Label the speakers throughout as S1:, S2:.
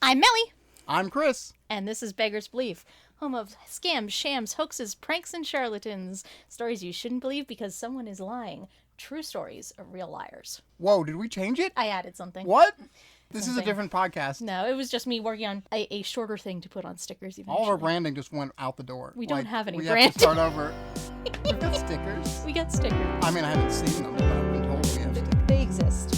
S1: I'm Mellie.
S2: I'm Chris.
S1: And this is Beggar's Belief, home of scams, shams, hoaxes, pranks, and charlatans. Stories you shouldn't believe because someone is lying. True stories of real liars.
S2: Whoa, did we change it?
S1: I added something.
S2: What? This is a different podcast.
S1: No, it was just me working on a shorter thing to put on stickers eventually.
S2: All of our branding just went out the door.
S1: We don't have any
S2: we
S1: branding.
S2: Have to start over. We've got stickers.
S1: We got stickers.
S2: I mean, I haven't seen them, but I've been told we have stickers.
S1: They exist.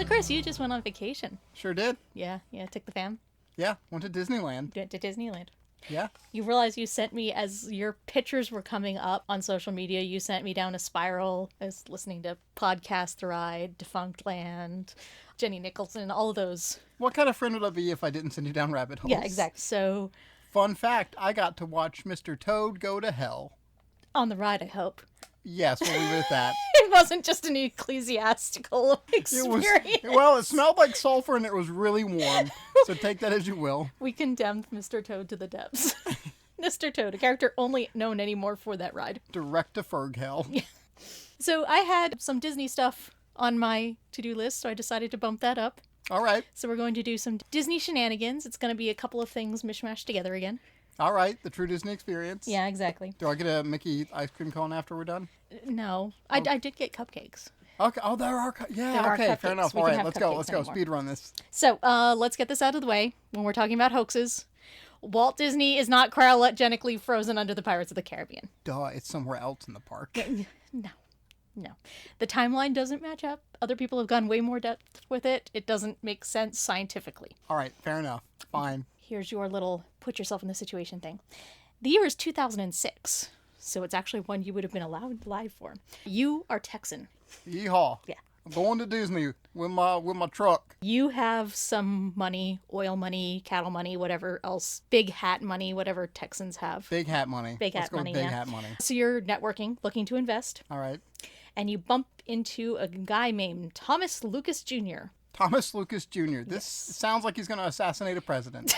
S1: Chris, you just went on vacation.
S2: Sure did.
S1: Yeah, took the fam.
S2: Yeah, went to Disneyland.
S1: Went to Disneyland.
S2: Yeah.
S1: You realize you sent me, as your pictures were coming up on social media, you sent me down a spiral. I was listening to Podcast The Ride, Defunct Land, Jenny Nicholson, all of those.
S2: What kind of friend would I be if I didn't send you down rabbit holes?
S1: Yeah, exactly. So,
S2: fun fact, I got to watch Mr. Toad go to hell.
S1: On the ride, I hope.
S2: Yes, we'll leave it at that.
S1: It wasn't just an ecclesiastical experience.
S2: It smelled like sulfur and it was really warm. So take that as you will.
S1: We condemned Mr. Toad to the depths. Mr. Toad, a character only known anymore for that ride.
S2: Direct to Ferg hell.
S1: Yeah. So I had some Disney stuff on my to-do list, so I decided to bump that up.
S2: All right.
S1: So we're going to do some Disney shenanigans. It's going to be a couple of things mishmashed together again.
S2: All right, the true Disney experience.
S1: Yeah, exactly.
S2: Do I get a Mickey ice cream cone after we're done?
S1: No, I did get cupcakes.
S2: Okay. Oh, there are. Okay, fair enough. All right, let's go. Speed run this.
S1: So, let's get this out of the way. When we're talking about hoaxes, Walt Disney is not cryogenically frozen under the Pirates of the Caribbean.
S2: Duh, it's somewhere else in the park.
S1: No. The timeline doesn't match up. Other people have gone way more depth with it. It doesn't make sense scientifically.
S2: All right, fair enough. Fine.
S1: Here's your little put yourself in the situation thing. The year is 2006, so it's actually one you would have been allowed live for. You are Texan.
S2: Yeehaw.
S1: Yeah.
S2: I'm going to Disney with my truck.
S1: You have some money, oil money, cattle money, whatever else, big hat money, whatever Texans have.
S2: Big hat money.
S1: Big
S2: Let's
S1: hat
S2: go
S1: money,
S2: with big
S1: yeah.
S2: hat money.
S1: So you're networking, looking to invest.
S2: All right.
S1: And you bump into a guy named Thomas Lucas Jr.
S2: Thomas Lucas Jr. This sounds like he's going to assassinate a president.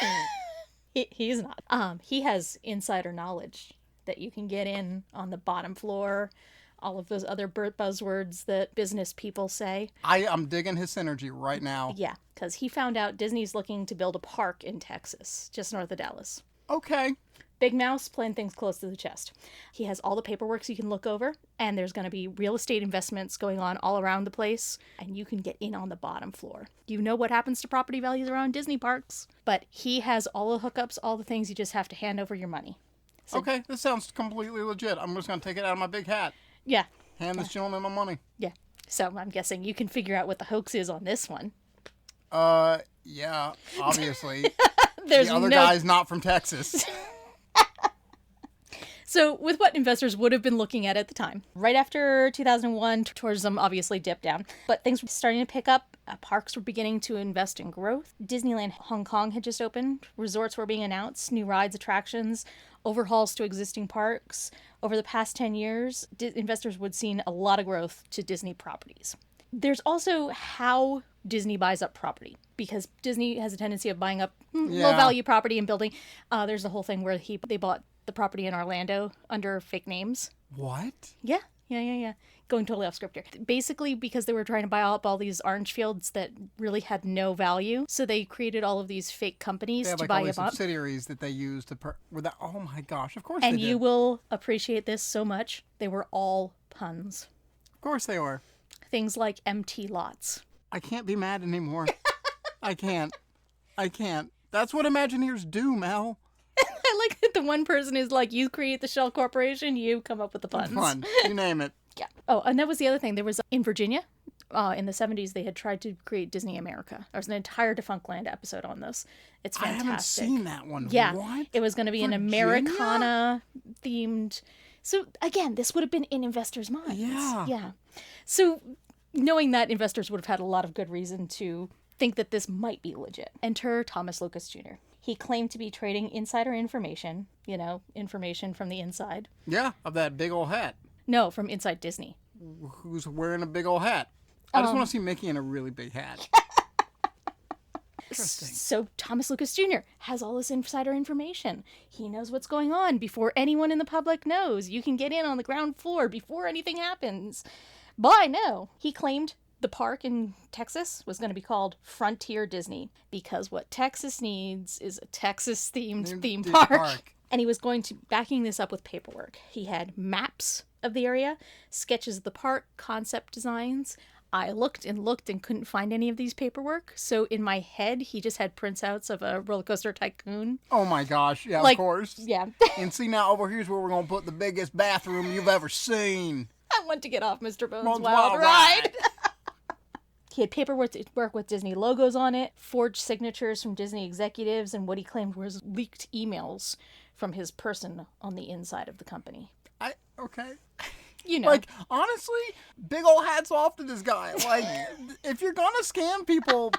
S1: He's not. He has insider knowledge that you can get in on the bottom floor, all of those other buzzwords that business people say.
S2: I'm digging his synergy right now.
S1: Yeah, because he found out Disney's looking to build a park in Texas, just north of Dallas.
S2: Okay.
S1: Big Mouse playing things close to the chest. He has all the paperwork so you can look over, and there's going to be real estate investments going on all around the place, and you can get in on the bottom floor. You know what happens to property values around Disney parks, but he has all the hookups, all the things. You just have to hand over your money. So,
S2: okay, this sounds completely legit. I'm just going to take it out of my big hat.
S1: Yeah.
S2: Hand this gentleman my money.
S1: Yeah. So I'm guessing you can figure out what the hoax is on this one.
S2: Yeah, obviously.
S1: There's
S2: the other guy's not from Texas.
S1: So with what investors would have been looking at the time, right after 2001, tourism obviously dipped down, but things were starting to pick up. Parks were beginning to invest in growth. Disneyland Hong Kong had just opened. Resorts were being announced, new rides, attractions, overhauls to existing parks. Over the past 10 years, investors would have seen a lot of growth to Disney properties. There's also how Disney buys up property, because Disney has a tendency of buying up low-value property and building. There's the whole thing where they bought the property in Orlando under fake names.
S2: What?
S1: Yeah. Going totally off script here. Basically, because they were trying to buy up all these orange fields that really had no value, so they created all of these fake companies to buy them up.
S2: They have subsidiaries that they use to oh my gosh, of course
S1: they did.
S2: And
S1: you will appreciate this so much. They were all puns.
S2: Of course they were.
S1: Things like empty lots.
S2: I can't be mad anymore. I can't. That's what Imagineers do, Mel.
S1: I like that the one person is like, you create the shell corporation, you come up with the puns.
S2: Fun. You name it.
S1: Yeah. Oh, and that was the other thing. There was, in Virginia, in the 70s, they had tried to create Disney America. There was an entire Defunct Land episode on this. It's fantastic.
S2: I haven't seen that one.
S1: Yeah.
S2: What?
S1: It was going to be
S2: Virginia?
S1: an Americana-themed... So, again, this would have been in investors' minds.
S2: Yeah.
S1: So, knowing that, investors would have had a lot of good reason to think that this might be legit. Enter Thomas Lucas Jr. He claimed to be trading insider information, information from the inside.
S2: Yeah, of that big old hat.
S1: No, from inside Disney.
S2: Who's wearing a big old hat? I just want to see Mickey in a really big hat. Interesting.
S1: So Thomas Lucas Jr. has all this insider information. He knows what's going on before anyone in the public knows. You can get in on the ground floor before anything happens. But no, he claimed the park in Texas was going to be called Frontier Disney because what Texas needs is a Texas-themed theme park. And he was backing this up with paperwork. He had maps of the area, sketches of the park, concept designs. I looked and couldn't find any of these paperwork. So in my head, he just had printouts of a roller coaster tycoon.
S2: Oh my gosh. Yeah, of course.
S1: Yeah.
S2: And see, now over here's where we're going to put the biggest bathroom you've ever seen.
S1: I want to get off Mr. Bones' Wild Ride. He had paperwork with Disney logos on it, forged signatures from Disney executives, and what he claimed was leaked emails from his person on the inside of the company.
S2: Okay.
S1: Like,
S2: honestly, big old hats off to this guy. Like, if you're going to scam people,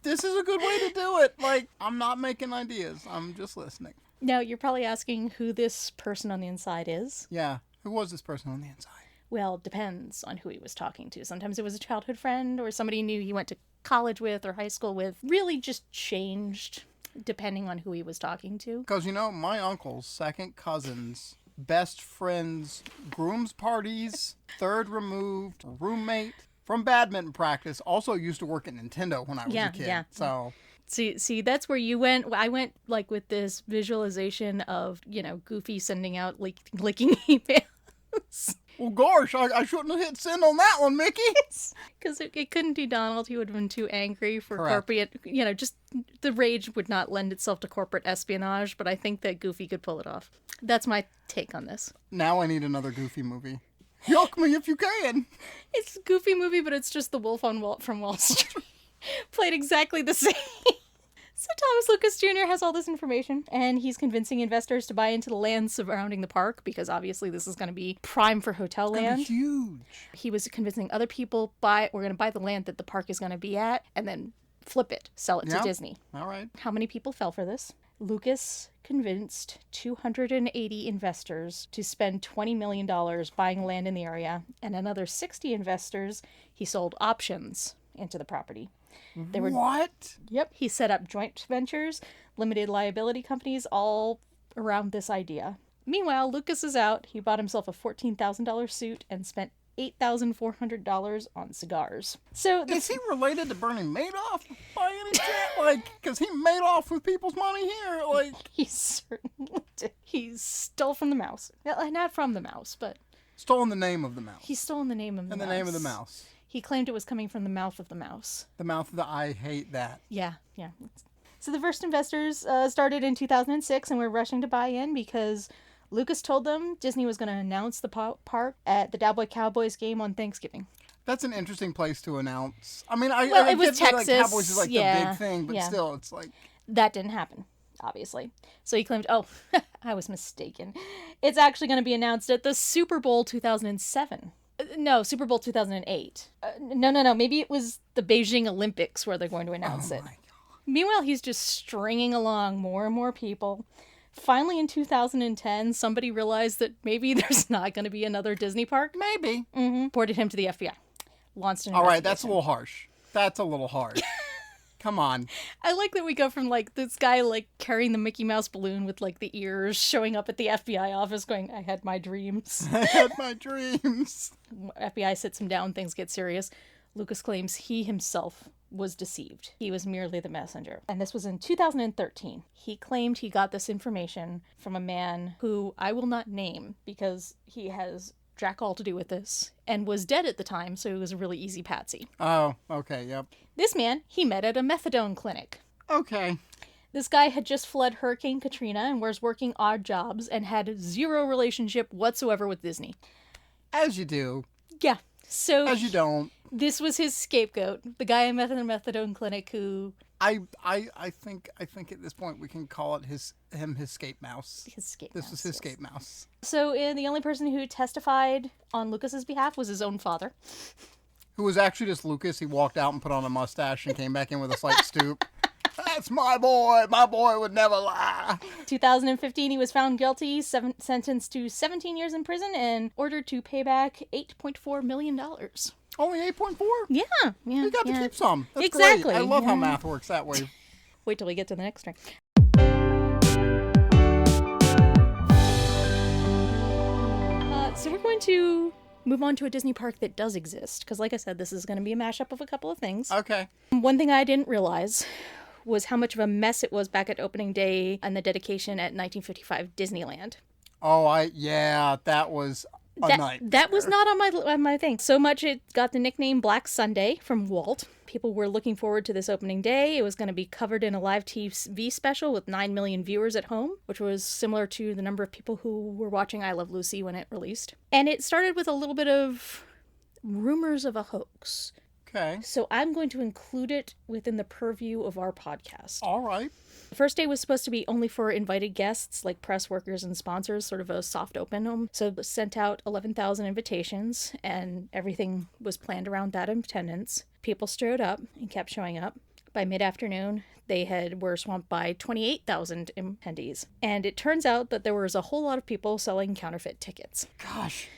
S2: this is a good way to do it. Like, I'm not making ideas. I'm just listening.
S1: Now, you're probably asking who this person on the inside is.
S2: Yeah. Who was this person on the inside?
S1: Well, depends on who he was talking to. Sometimes it was a childhood friend or somebody he knew he went to college with or high school with. Really just changed depending on who he was talking to.
S2: Because, my uncle's second cousins, best friends, groom's parties, third removed, roommate from badminton practice, also used to work at Nintendo when I was a kid. Yeah. So...
S1: See, that's where you went. I went with this visualization of, Goofy sending out licking emails.
S2: Well, gosh, I shouldn't have hit send on that one, Mickey.
S1: Because it couldn't be Donald. He would have been too angry for
S2: Correct.
S1: corporate, just the rage would not lend itself to corporate espionage, but I think that Goofy could pull it off. That's my take on this.
S2: Now I need another Goofy movie. Yuck me if you can.
S1: It's a Goofy movie, but it's just the Wolf from Wall Street. Played exactly the same. So Thomas Lucas Jr. has all this information, and he's convincing investors to buy into the land surrounding the park, because obviously this is going to be prime for hotel land.
S2: It's huge.
S1: He was convincing other people, we're going to buy the land that the park is going to be at, and then flip it, sell it to Disney.
S2: All right.
S1: How many people fell for this? Lucas convinced 280 investors to spend $20 million buying land in the area, and another 60 investors he sold options into the property.
S2: What?
S1: Yep. He set up joint ventures, limited liability companies, all around this idea. Meanwhile, Lucas is out. He bought himself a $14,000 suit and spent $8,400 on cigars. So
S2: is he related to Bernie Madoff by any chance? Because he made off with people's money here.
S1: He certainly did. He stole from the mouse. Well, not from the mouse, but...
S2: Stolen the name of the mouse.
S1: He stole the name of the mouse.
S2: And the name of the mouse.
S1: He claimed it was coming from the mouth of the mouse.
S2: The mouth of the... I hate that.
S1: Yeah. So the first investors started in 2006 and were rushing to buy in because Lucas told them Disney was going to announce the park at the Cowboy Cowboys game on Thanksgiving.
S2: That's an interesting place to announce. I
S1: it was Texas.
S2: Cowboys is the big thing, but still, it's like...
S1: That didn't happen, obviously. So he claimed, I was mistaken. It's actually going to be announced at the Super Bowl 2007. No, Super Bowl 2008. No. Maybe it was the Beijing Olympics where they're going to announce it.
S2: My God.
S1: Meanwhile, he's just stringing along more and more people. Finally, in 2010, somebody realized that maybe there's not going to be another Disney park.
S2: Maybe.
S1: Mm-hmm. Reported him to the FBI. Launched an investigation.
S2: All right, that's a little harsh. Come on.
S1: I like that we go from this guy carrying the Mickey Mouse balloon with the ears showing up at the FBI office going, I had my dreams.
S2: I had my dreams.
S1: FBI sits him down, things get serious. Lucas claims he himself was deceived. He was merely the messenger. And this was in 2013. He claimed he got this information from a man who I will not name because he has jack all to do with this and was dead at the time, so it was a really easy patsy.
S2: Oh, okay, yep.
S1: This man he met at a methadone clinic.
S2: Okay.
S1: This guy had just fled Hurricane Katrina and was working odd jobs and had zero relationship whatsoever with Disney.
S2: As you do.
S1: Yeah. So
S2: as you don't.
S1: This was his scapegoat, the guy in methadone clinic who...
S2: I think at this point we can call it his scape mouse. This was his scape mouse.
S1: So the only person who testified on Lucas's behalf was his own father.
S2: Who was actually just Lucas. He walked out and put on a mustache and came back in with a slight stoop. That's my boy. My boy would never lie.
S1: 2015, he was found guilty, sentenced to 17 years in prison, and ordered to pay back $8.4 million.
S2: Only 8.4?
S1: Yeah.
S2: You got to keep some. That's
S1: exactly.
S2: Great. I love how math works that way.
S1: Wait till we get to the next string. So we're going to move on to a Disney park that does exist, because like I said, this is going to be a mashup of a couple of things.
S2: Okay.
S1: One thing I didn't realize was how much of a mess it was back at opening day and the dedication at 1955 Disneyland.
S2: Oh, that was a nightmare.
S1: That was not on my thing. So much it got the nickname Black Sunday from Walt. People were looking forward to this opening day. It was going to be covered in a live TV special with 9 million viewers at home, which was similar to the number of people who were watching I Love Lucy when it released. And it started with a little bit of rumors of a hoax.
S2: Okay.
S1: So I'm going to include it within the purview of our podcast.
S2: All right.
S1: The first day was supposed to be only for invited guests like press workers and sponsors, sort of a soft open. So it sent out 11,000 invitations and everything was planned around that attendance. People showed up and kept showing up. By mid-afternoon, they were swamped by 28,000 attendees. And it turns out that there was a whole lot of people selling counterfeit tickets.
S2: Gosh.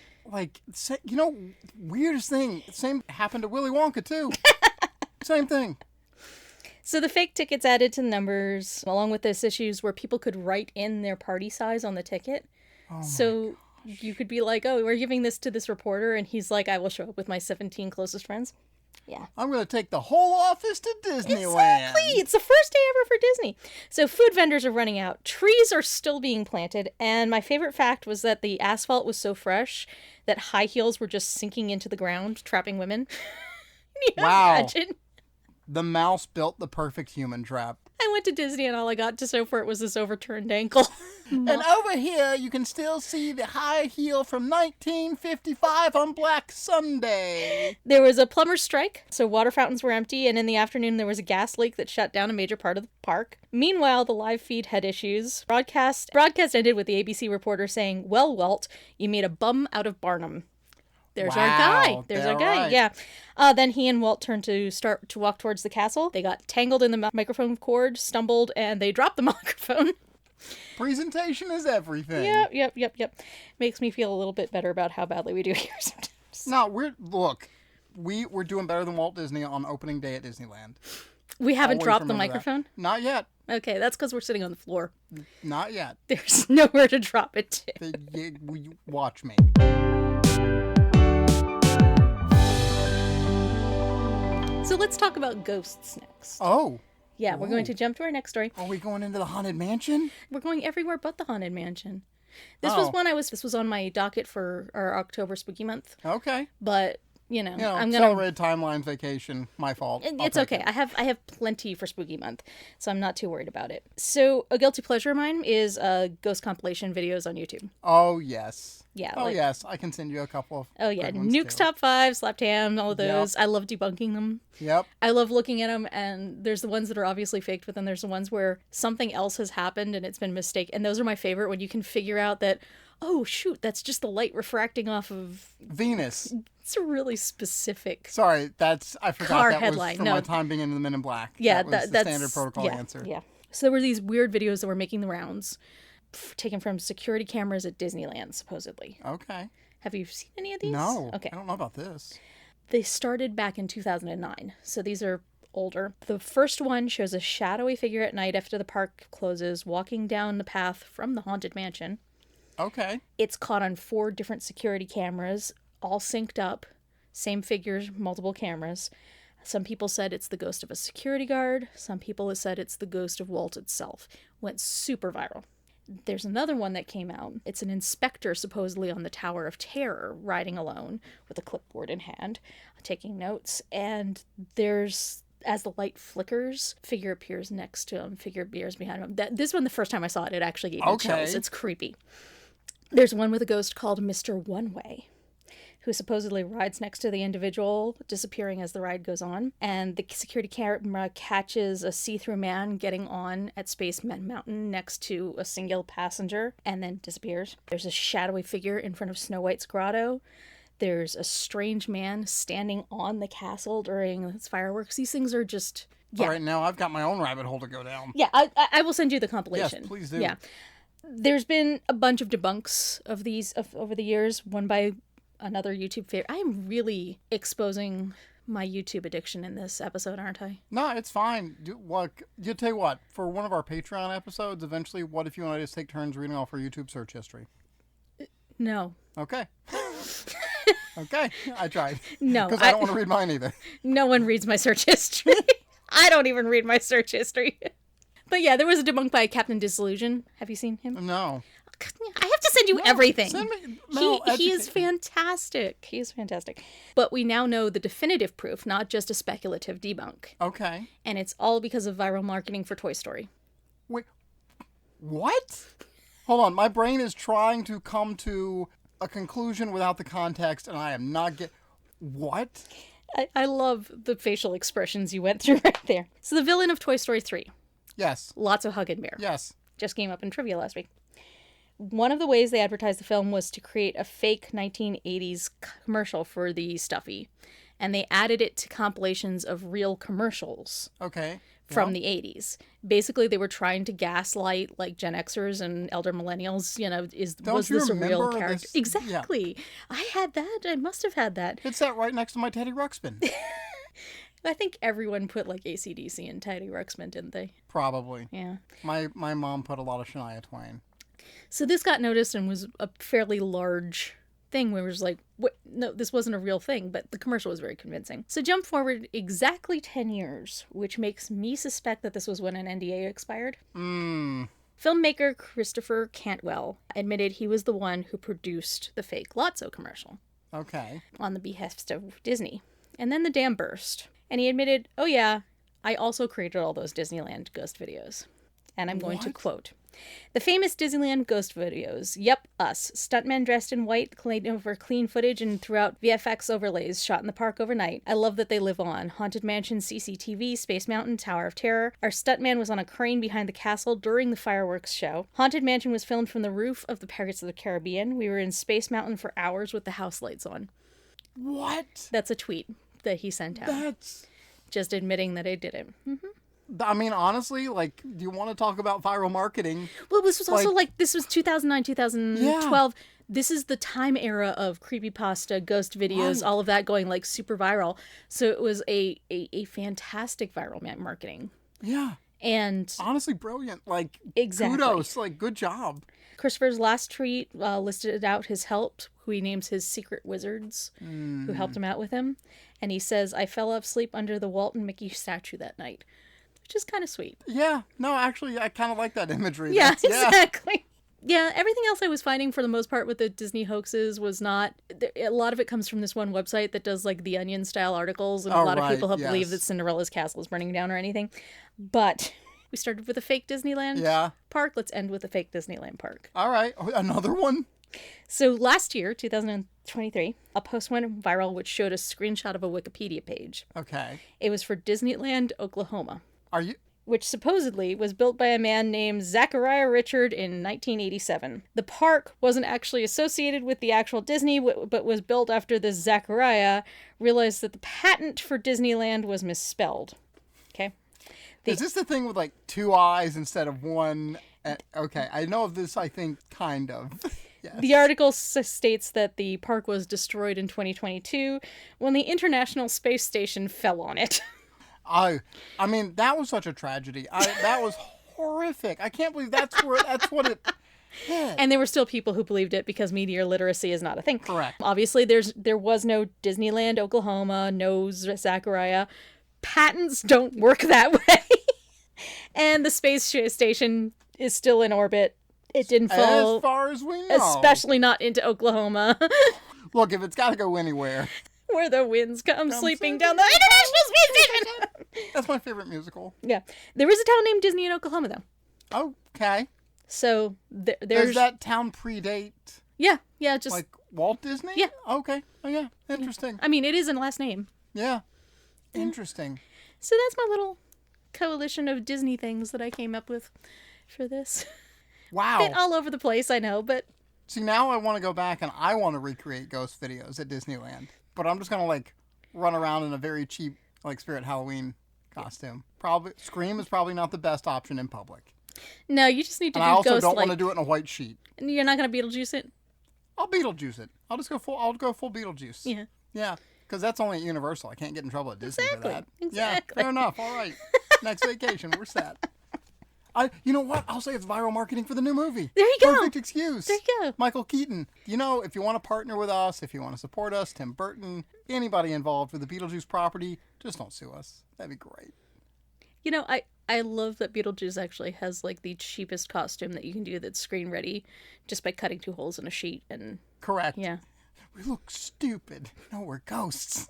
S2: Weirdest thing. Same happened to Willy Wonka, too. Same thing.
S1: So the fake tickets added to the numbers, along with this issues where people could write in their party size on the ticket. Oh so you could be like, oh, we're giving this to this reporter, and he's like, I will show up with my 17 closest friends. Yeah.
S2: I'm going to take the whole office to Disneyland.
S1: Exactly. It's the first day ever for Disney. So food vendors are running out. Trees are still being planted. And my favorite fact was that the asphalt was so fresh that high heels were just sinking into the ground, trapping women.
S2: Wow.
S1: Imagine?
S2: The mouse built the perfect human trap.
S1: I went to Disney and all I got to show for it was this overturned ankle.
S2: And over here, you can still see the high heel from 1955 on Black Sunday.
S1: There was a plumber's strike, so water fountains were empty, and in the afternoon there was a gas leak that shut down a major part of the park. Meanwhile, the live feed had issues. Broadcast ended with the ABC reporter saying, "Well, Walt, you made a bum out of Barnum." There's our guy. There's our guy. Right. Yeah. Then he and Walt turned to start to walk towards the castle. They got tangled in the microphone cord, stumbled, and they dropped the microphone.
S2: Presentation is everything.
S1: Yep. Makes me feel a little bit better about how badly we do here sometimes.
S2: No, we're doing better than Walt Disney on opening day at Disneyland.
S1: We haven't dropped the microphone?
S2: That. Not yet.
S1: Okay, that's because we're sitting on the floor.
S2: Not yet.
S1: There's nowhere to drop it to.
S2: Watch me.
S1: So let's talk about ghosts next.
S2: Oh.
S1: Yeah, we're going to jump to our next story.
S2: Are we going into the Haunted Mansion?
S1: We're going everywhere but the Haunted Mansion. This was on my docket for our October Spooky Month.
S2: Okay.
S1: But, I'm gonna
S2: accelerated timeline vacation. My fault.
S1: It's okay. I have plenty for Spooky Month, so I'm not too worried about it. So a guilty pleasure of mine is ghost compilation videos on YouTube.
S2: Oh yes.
S1: Yeah.
S2: Oh yes, I can send you a couple of.
S1: Oh yeah, Nuke's too. Top 5, Slapped Ham, all of those. Yep. I love debunking them.
S2: Yep.
S1: I love looking at them, and there's the ones that are obviously faked, but then there's the ones where something else has happened and it's been mistaken. And those are my favorite, when you can figure out that, oh shoot, that's just the light refracting off of
S2: Venus.
S1: It's a really specific.
S2: Sorry, I forgot
S1: car
S2: that
S1: headline.
S2: was from my time being in the Men in Black.
S1: Yeah,
S2: that's the standard protocol answer.
S1: Yeah. So there were these weird videos that were making the rounds, taken from security cameras at Disneyland, supposedly.
S2: Okay.
S1: Have you seen any of these?
S2: No.
S1: Okay.
S2: I don't know about this.
S1: They started back in 2009, so these are older. The first one shows a shadowy figure at night after the park closes, walking down the path from the Haunted Mansion.
S2: Okay.
S1: It's caught on 4 different security cameras, all synced up, same figures, multiple cameras. Some people said it's the ghost of a security guard. Some people have said it's the ghost of Walt itself. Went super viral. There's another one that came out. It's an inspector supposedly on the Tower of Terror, riding alone with a clipboard in hand, taking notes. And as the light flickers, figure appears next to him, figure appears behind him. This one, the first time I saw it, it actually gave me chills. It's creepy. There's one with a ghost called Mr. One Way, who supposedly rides next to the individual, disappearing as the ride goes on. And the security camera catches a see-through man getting on at Space Mountain next to a single passenger and then disappears. There's a shadowy figure in front of Snow White's grotto. There's a strange man standing on the castle during its fireworks. These things are just Yeah.
S2: All right, now I've got my own rabbit hole to go down.
S1: Yeah, I will send you the compilation.
S2: Yes, please do.
S1: Yeah. There's been a bunch of debunks of these over the years, one by another YouTube favorite. I am really exposing my YouTube addiction in this episode, aren't I?
S2: No, it's fine. You tell you what, for one of our Patreon episodes, eventually, what if you and I just take turns reading off our YouTube search history?
S1: No.
S2: Okay. Okay, I tried.
S1: No.
S2: Because I don't want to read mine either.
S1: No one reads my search history. I don't even read my search history. But yeah, there was a debunk by Captain Disillusion. Have you seen him?
S2: No.
S1: I have to send you everything.
S2: Send me, Mel,
S1: he is fantastic. He is fantastic. But we now know the definitive proof, not just a speculative debunk.
S2: Okay.
S1: And it's all because of viral marketing for Toy Story.
S2: Wait. What? Hold on. My brain is trying to come to a conclusion without the context, and I am not What?
S1: I love the facial expressions you went through right there. So the villain of Toy Story 3.
S2: Yes.
S1: Lotso Huggin' Bear.
S2: Yes.
S1: Just came up in trivia last week. One of the ways they advertised the film was to create a fake 1980s commercial for the Stuffy. And they added it to compilations of real commercials.
S2: Okay.
S1: From the 80s. Basically, they were trying to gaslight like Gen Xers and elder millennials, was this a real character?
S2: This?
S1: Exactly.
S2: Yeah.
S1: I had that. I must have had that.
S2: It sat right next to my Teddy Ruxpin.
S1: I think everyone put like AC/DC and Teddy Ruxpin, didn't they?
S2: Probably.
S1: Yeah.
S2: My mom put a lot of Shania Twain.
S1: So this got noticed and was a fairly large thing where it was like, what? No, this wasn't a real thing, but the commercial was very convincing. So jump forward exactly 10 years, which makes me suspect that this was when an NDA expired. Filmmaker Christopher Cantwell admitted he was the one who produced the fake Lotso commercial.
S2: Okay.
S1: On the behest of Disney. And then the dam burst. And he admitted, oh yeah, I also created all those Disneyland ghost videos. And I'm going to quote. The famous Disneyland ghost videos. Yep, us. Stuntmen dressed in white, cleaned over clean footage and throughout VFX overlays shot in the park overnight. I love that they live on. Haunted Mansion CCTV, Space Mountain, Tower of Terror. Our stuntman was on a crane behind the castle during the fireworks show. Haunted Mansion was filmed from the roof of the Pirates of the Caribbean. We were in Space Mountain for hours with the house lights on.
S2: What?
S1: That's a tweet that he sent out.
S2: That's...
S1: Just admitting that I did it.
S2: I mean, honestly, like, do you want to talk about viral marketing?
S1: Well, this was also this was 2009, 2012.
S2: Yeah.
S1: This is the time era of creepypasta, ghost videos, all of that going like super viral. So it was a fantastic viral marketing.
S2: Yeah.
S1: And
S2: honestly, brilliant. Like,
S1: exactly.
S2: Kudos. Like, good job.
S1: Christopher's last tweet listed out his help, who he names his secret wizards, who helped him out with him. And he says, I fell asleep under the Walt and Mickey statue that night. Which is kind of sweet.
S2: Yeah. No, actually, I kind of like that imagery.
S1: Yeah, exactly. Yeah, everything else I was finding for the most part with the Disney hoaxes was not... A lot of it comes from this one website that does like the Onion-style articles, and a lot of people have believed that Cinderella's castle is burning down or anything. But we started with a fake Disneyland park. Let's end with a fake Disneyland park.
S2: All right. Another one?
S1: So last year, 2023, a post went viral which showed a screenshot of a Wikipedia page.
S2: Okay.
S1: It was for Disneyland, Oklahoma.
S2: Are you...
S1: Which supposedly was built by a man named Zachariah Richard in 1987. The park wasn't actually associated with the actual Disney, but was built after this Zachariah realized that the patent for Disneyland was misspelled. Okay?
S2: Is this the thing with like two eyes instead of one? Okay, I know of this, I think, kind of. Yes.
S1: The article states that the park was destroyed in 2022 when the International Space Station fell on it.
S2: I mean, that was such a tragedy. That was horrific. I can't believe that's what it... Yeah.
S1: And there were still people who believed it because meteor literacy is not a thing.
S2: Correct.
S1: Obviously, there was no Disneyland, Oklahoma, no Zachariah. Patents don't work that way. And the space station is still in orbit. It didn't fall.
S2: As far as we know.
S1: Especially not into Oklahoma.
S2: Look, if it's got to go anywhere...
S1: Where the winds come sleeping down the International Space Station.
S2: That's my favorite musical.
S1: Yeah. There is a town named Disney in Oklahoma, though.
S2: Okay.
S1: So there's...
S2: Does that town predate...
S1: Yeah, just...
S2: Like Walt Disney?
S1: Yeah.
S2: Okay. Oh, yeah. Interesting.
S1: I mean, it is in last name.
S2: Yeah. Interesting.
S1: So that's my little coalition of Disney things that I came up with for this.
S2: Wow.
S1: Bit all over the place, I know, but...
S2: See, now I want to go back and I want to recreate ghost videos at Disneyland. But I'm just going to, like, run around in a very cheap, like, Spirit Halloween costume. Probably Scream is probably not the best option in public.
S1: No, you just need to
S2: And
S1: do
S2: I also
S1: Ghost
S2: don't
S1: like...
S2: want to do it in a white sheet.
S1: You're not going to Beetlejuice it?
S2: I'll Beetlejuice it. I'll go full Beetlejuice.
S1: Yeah.
S2: Yeah, because that's only at Universal. I can't get in trouble at Disney for that.
S1: Exactly.
S2: Yeah, fair enough. All right. Next vacation, we're set. You know what? I'll say it's viral marketing for the new movie.
S1: There you go.
S2: Perfect excuse.
S1: There you go.
S2: Michael Keaton. If you want to partner with us, if you want to support us, Tim Burton, anybody involved with the Beetlejuice property, just don't sue us. That'd be great.
S1: I love that Beetlejuice actually has like the cheapest costume that you can do that's screen ready just by cutting 2 holes in a sheet and...
S2: Correct.
S1: Yeah.
S2: We look stupid. No, we're ghosts.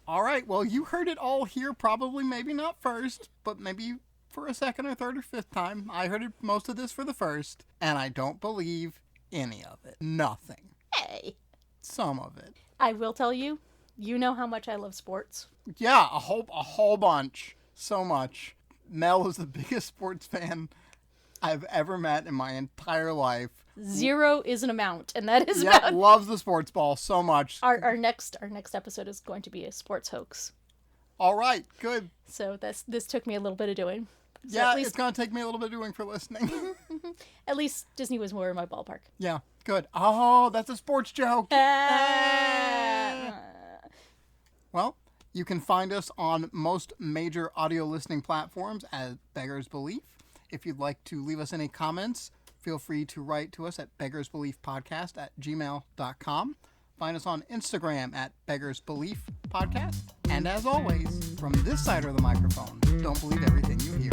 S2: All right, well, you heard it all here, probably maybe not first, but maybe for a second or third or fifth time. I heard most of this for the first, and I don't believe any of it. Nothing.
S1: Hey.
S2: Some of it.
S1: I will tell you, you know how much I love sports.
S2: Yeah, a whole bunch. So much. Mel is the biggest sports fan I've ever met in my entire life.
S1: 0 is an amount, and that is
S2: Yeah,
S1: about...
S2: loves the sports ball so much.
S1: Our next episode is going to be a sports hoax.
S2: All right, good.
S1: So this took me a little bit of doing. So
S2: Yeah,
S1: at least,
S2: it's going to take me a little bit of doing for listening.
S1: At least Disney was more in my ballpark.
S2: Yeah, good. Oh, that's a sports joke. Well, you can find us on most major audio listening platforms at Beggars Belief. If you'd like to leave us any comments, feel free to write to us at beggarsbeliefpodcast@gmail.com. Find us on Instagram at beggarsbeliefpodcast. And as always, from this side of the microphone, don't believe everything you hear.